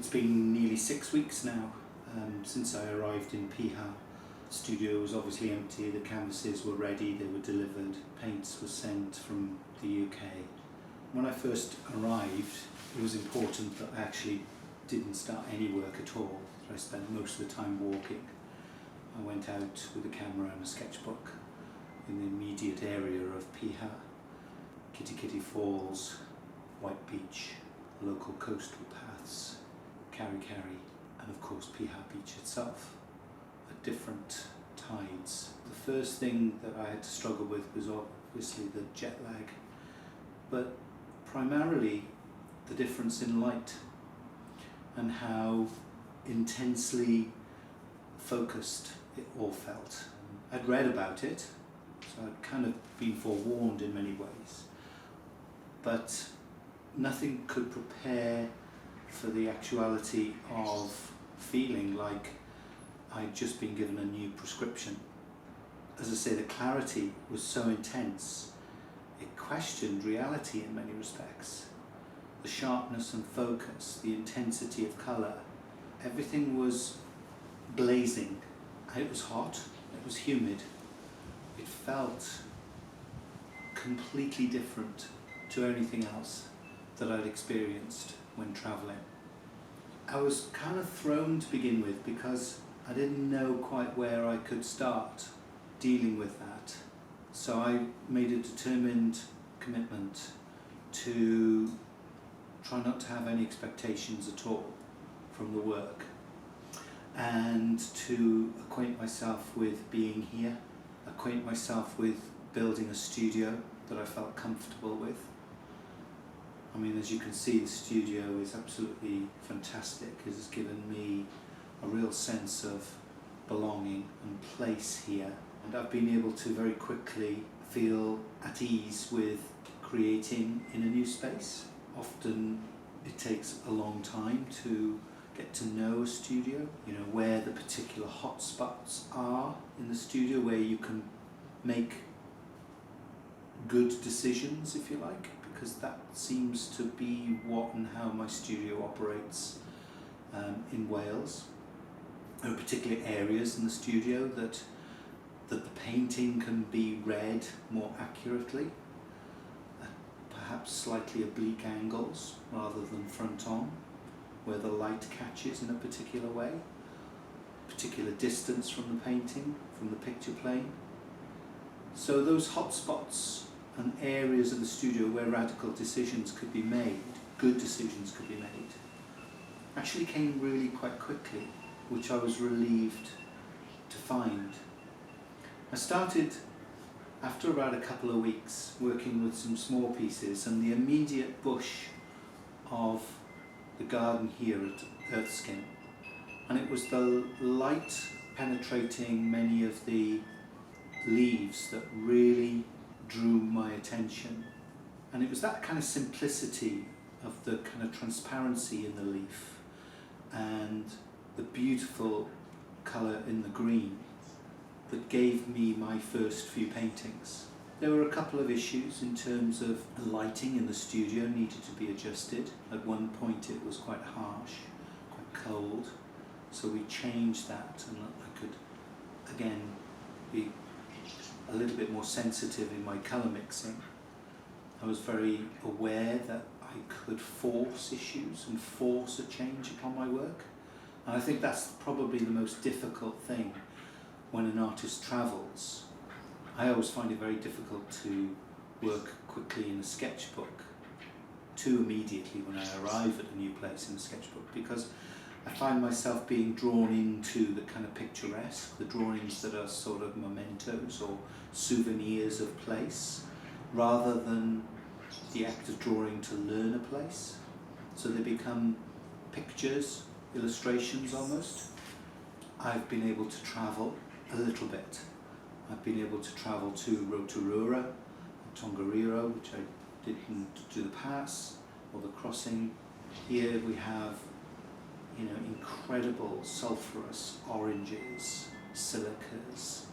It's been nearly 6 weeks now since I arrived in Piha. The studio was obviously empty, the canvases were ready, they were delivered, paints were sent from the UK. When I first arrived, it was important that I actually didn't start any work at all. So I spent most of the time walking. I went out with a camera and a sketchbook in the immediate area of Piha, Kitty Falls, White Beach, local coastal paths, Kari, and of course Piha Beach itself, at different tides. The first thing that I had to struggle with was obviously the jet lag, but primarily the difference in light and how intensely focused it all felt. I'd read about it, so I'd kind of been forewarned in many ways, but nothing could prepare for the actuality of feeling like I'd just been given a new prescription. As I say, the clarity was so intense, it questioned reality in many respects. The sharpness and focus, the intensity of colour, everything was blazing. It was hot, it was humid. It felt completely different to anything else that I'd experienced when travelling. I was kind of thrown to begin with because I didn't know quite where I could start dealing with that. So I made a determined commitment to try not to have any expectations at all from the work, and to acquaint myself with being here, acquaint myself with building a studio that I felt comfortable with. I mean, as you can see, the studio is absolutely fantastic. It has given me a real sense of belonging and place here. And I've been able to very quickly feel at ease with creating in a new space. Often it takes a long time to get to know a studio, you know, where the particular hot spots are in the studio, where you can make good decisions, if you like, because that seems to be what and how my studio operates in Wales. There are particular areas in the studio that the painting can be read more accurately, at perhaps slightly oblique angles rather than front on, where the light catches in a particular way, particular distance from the painting, from the picture plane. So those hot spots and areas of the studio where radical decisions could be made, good decisions could be made, actually came really quite quickly, which I was relieved to find. I started, after about a couple of weeks, working with some small pieces, and the immediate bush of the garden here at Earthskin, and it was the light penetrating many of the leaves that really drew my attention. And it was that kind of simplicity of the kind of transparency in the leaf and the beautiful colour in the green that gave me my first few paintings. There were a couple of issues in terms of lighting in the studio needed to be adjusted. At one point it was quite harsh, quite cold, so we changed that, and I could again be a little bit more sensitive in my colour mixing. I was very aware that I could force issues and force a change upon my work, and I think that's probably the most difficult thing when an artist travels. I always find it very difficult to work quickly in a sketchbook, too immediately when I arrive at a new place in a sketchbook, because I find myself being drawn into the kind of picturesque, the drawings that are sort of mementos or souvenirs of place, rather than the act of drawing to learn a place. So they become pictures, illustrations almost. I've been able to travel a little bit. I've been able to travel to Rotorua, Tongariro, which I didn't do the pass, or the crossing. Here we have, you know, incredible sulphurous oranges, silicas,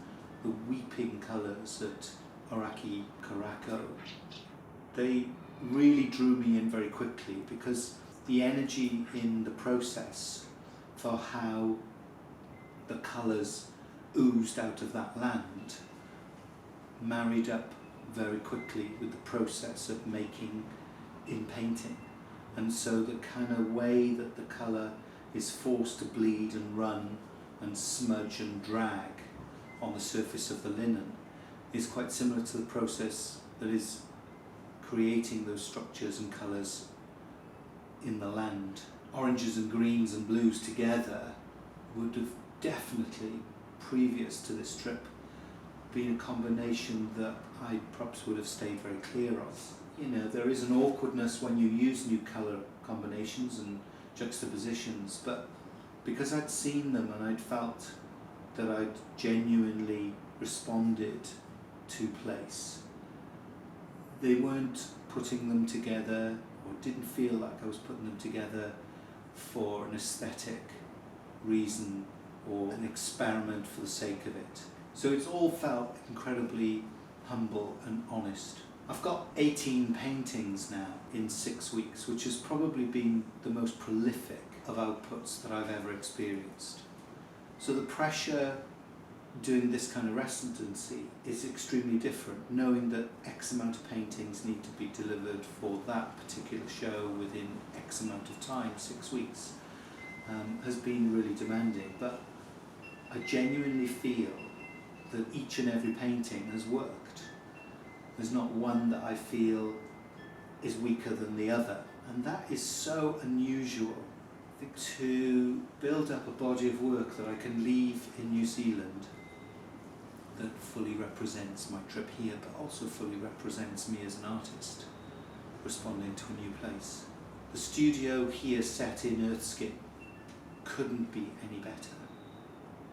the weeping colours at Oraki Karako. They really drew me in very quickly because the energy in the process for how the colours oozed out of that land married up very quickly with the process of making in painting. And so the kind of way that the colour is forced to bleed and run and smudge and drag on the surface of the linen is quite similar to the process that is creating those structures and colours in the land. Oranges and greens and blues together would have definitely, previous to this trip, been a combination that I perhaps would have stayed very clear of. You know, there is an awkwardness when you use new colour combinations and juxtapositions, but because I'd seen them and I'd felt that I'd genuinely responded to place, they weren't putting them together, or didn't feel like I was putting them together for an aesthetic reason or an experiment for the sake of it. So it's all felt incredibly humble and honest. I've got 18 paintings now in 6 weeks, which has probably been the most prolific of outputs that I've ever experienced. So the pressure doing this kind of residency is extremely different, knowing that X amount of paintings need to be delivered for that particular show within X amount of time, 6 weeks, has been really demanding. But I genuinely feel that each and every painting has worked. There's not one that I feel is weaker than the other, and that is so unusual. I think to build up a body of work that I can leave in New Zealand that fully represents my trip here, but also fully represents me as an artist responding to a new place. The studio here set in Earthskin couldn't be any better.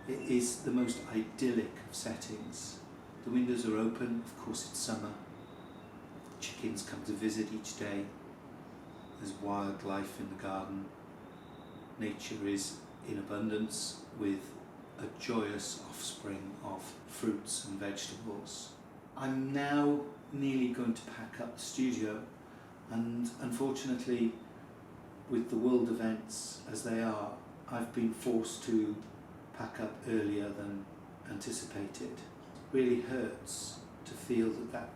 It is the most idyllic of settings. The windows are open, of course it's summer. Chickens come to visit each day. There's wildlife in the garden. Nature is in abundance with a joyous offspring of fruits and vegetables. I'm now nearly going to pack up the studio, and unfortunately, with the world events as they are, I've been forced to pack up earlier than anticipated. It really hurts to feel that that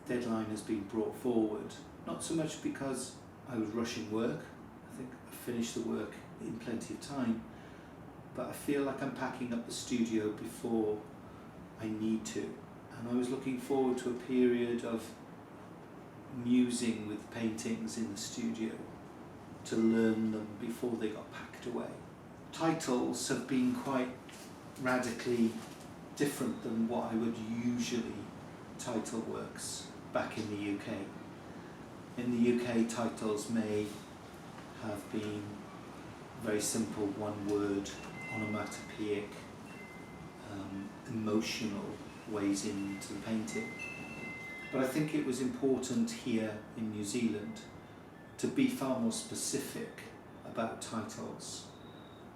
deadline has been brought forward, not so much because I was rushing work. I think I finished the work in plenty of time, but I feel like I'm packing up the studio before I need to. And I was looking forward to a period of musing with paintings in the studio to learn them before they got packed away. Titles have been quite radically different than what I would usually title works back in the UK. In the UK, titles may have been very simple, one word, onomatopoeic, emotional ways into the painting. But I think it was important here in New Zealand to be far more specific about titles,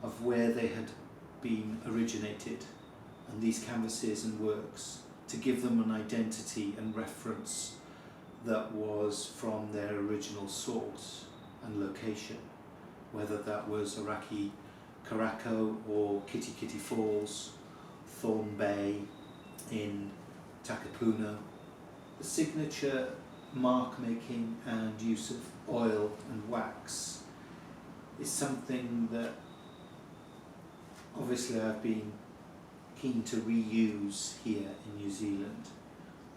of where they had been originated, and these canvases and works, to give them an identity and reference that was from their original source and location, whether that was Araki Karako or Kitty Kitty Falls, Thorn Bay in Takapuna. The signature mark making and use of oil and wax is something that obviously I've been keen to reuse here in New Zealand.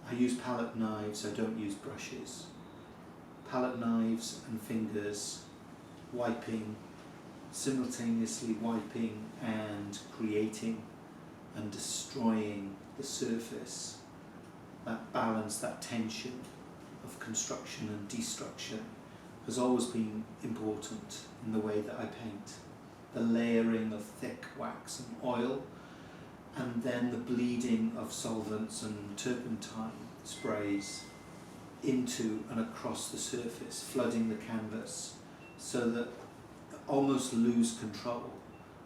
I use palette knives, I don't use brushes. Palette knives and fingers wiping, simultaneously wiping and creating and destroying the surface. That balance, that tension of construction and destruction has always been important in the way that I paint. The layering of thick wax and oil, and then the bleeding of solvents and turpentine sprays into and across the surface, flooding the canvas, so that almost lose control,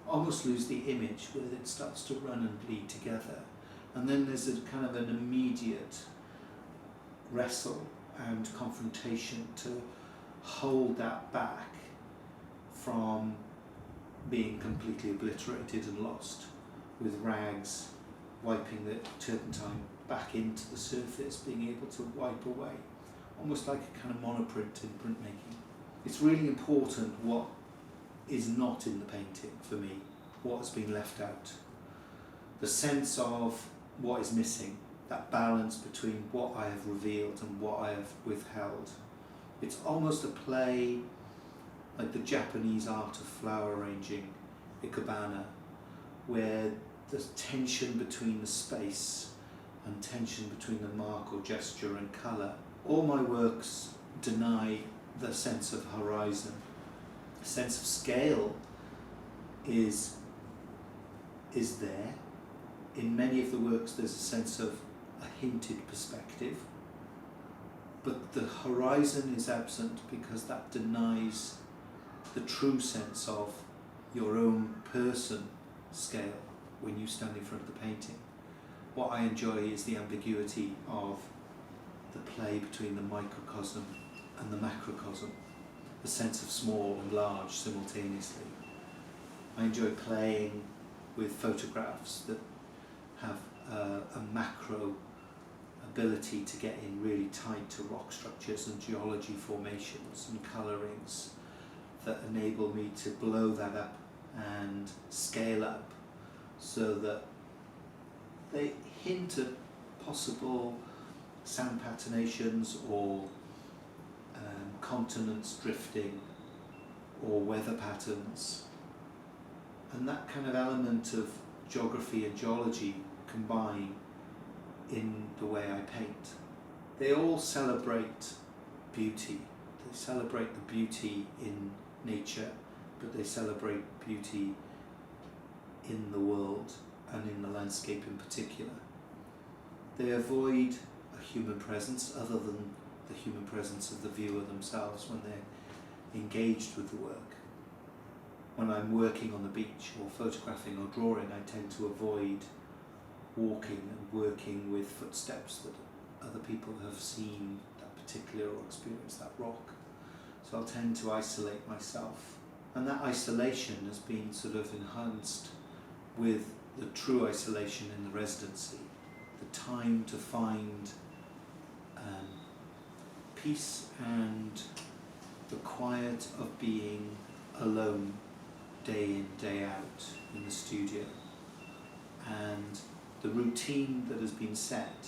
almost lose the image where it starts to run and bleed together. And then there's a kind of an immediate wrestle and confrontation to hold that back from being completely obliterated and lost, with rags wiping the turpentine back into the surface, being able to wipe away, almost like a kind of monoprint in printmaking. It's really important what is not in the painting for me, what has been left out. The sense of what is missing, that balance between what I have revealed and what I have withheld. It's almost a play like the Japanese art of flower arranging, ikebana, where there's tension between the space and tension between the mark or gesture and colour. All my works deny the sense of horizon. The sense of scale is there. In many of the works there's a sense of a hinted perspective, but the horizon is absent because that denies the true sense of your own person scale when you stand in front of the painting. What I enjoy is the ambiguity of the play between the microcosm and the macrocosm, the sense of small and large simultaneously. I enjoy playing with photographs that have a macro ability to get in really tight to rock structures and geology formations and colourings that enable me to blow that up and scale up so that they hint at possible sand patinations or continents drifting or weather patterns, and that kind of element of geography and geology combine in the way I paint. They all celebrate beauty. They celebrate the beauty in nature, but they celebrate beauty in the world and in the landscape in particular. They avoid a human presence other than the human presence of the viewer themselves when they're engaged with the work. When I'm working on the beach or photographing or drawing, I tend to avoid walking and working with footsteps that other people have seen that particular or experienced that rock. So I'll tend to isolate myself. And that isolation has been sort of enhanced with the true isolation in the residency, the time to find peace and the quiet of being alone day in, day out in the studio, and the routine that has been set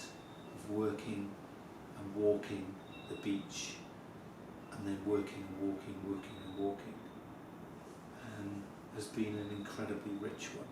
of working and walking the beach and then working and walking, working and walking, has been an incredibly rich one.